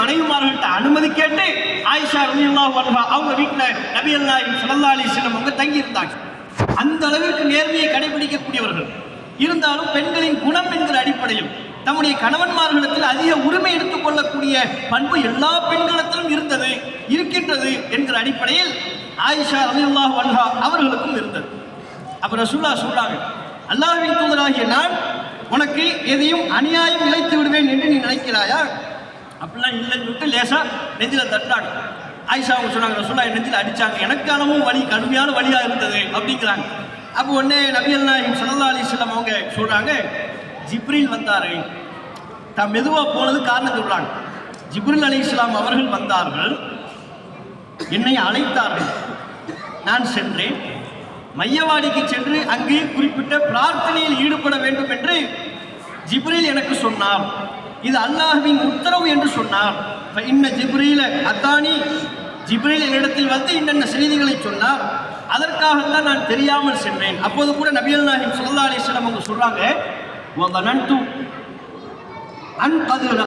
மனைவிமார்கள்ட்ட அனுமதி கேட்டு ஆயிஷா ரலியல்லாஹு அன்ஹா அவங்க வீட்டில் நபிகள் நாயகம் ஸல்லல்லாஹு அலைஹி வஸல்லம் அவங்க தங்கி இருந்தாங்க. அந்த அளவிற்கு நேர்மையை கடைபிடிக்கக்கூடியவர்கள். இருந்தாலும் பெண்களின் குணம் என்கிற அடிப்படையில் தம்முடைய கணவன்மார்களிடத்தில் அதிக உரிமை எடுத்துக் கொள்ளக்கூடிய பண்பு எல்லா பெண்களிடத்திலும் இருக்கின்றது என்கிற அடிப்படையில் ஆயிஷா ரலியல்லாஹு அன்ஹா அவர்களுக்கும் இருந்தது. அப்ப ரசூலுல்லாஹ் சொல்றாங்க, அல்லாஹ்வின் தூதராகிய நான் உனக்கு எதையும் அநியாயம் இழைத்து விடுவேன் என்று நீ நினைக்கிறாயா? அப்படிலாம் இல்லைன்னு சொல்லிட்டு லேசா நெஞ்சில தட்டாங்க. ஆயிஷா அவங்க சொன்னாங்க, ரசூலுல்லாஹ் என் நெஞ்சில அடிச்சாங்க, எனக்கானவும் வலி கடுமையான வலியா இருந்தது அப்படிங்கிறாங்க. அப்போ உடனே நபிகள் நாயகம் ஸல்லல்லாஹு அலைஹி வஸல்லம் அவங்க சொல்றாங்க, ஜிப்ரீல் வந்தாரு. தான் மெதுவா போனது காரணம் சொல்றாங்க. ஜிப்ரீல் அலைஹிஸ்ஸலாம் அவர்கள் வந்தார்கள், என்னை அழைத்தார்கள், நான் சென்றேன். மையவாடிக்கு சென்று அங்கே குறிப்பிட்ட பிரார்த்தனையில் ஈடுபட வேண்டும் என்று ஜிப்ரீல் எனக்கு சொன்னார். இது அல்லாஹ்வின் உத்தரவு என்று சொன்னார். இன்ன ஜிப்ரீல அத்தானி, ஜிப்ரீல் என்னிடத்தில் வந்து இன்னென்ன செய்திகளை சொன்னார், அதற்காகத்தான் நான் தெரியாமல் சென்றேன். அப்போது கூட நபிகள் நாயகம் ஸல்லல்லாஹு அலைஹி வஸல்லம் அவங்க சொல்றாங்க, வதனன்து அன் கத்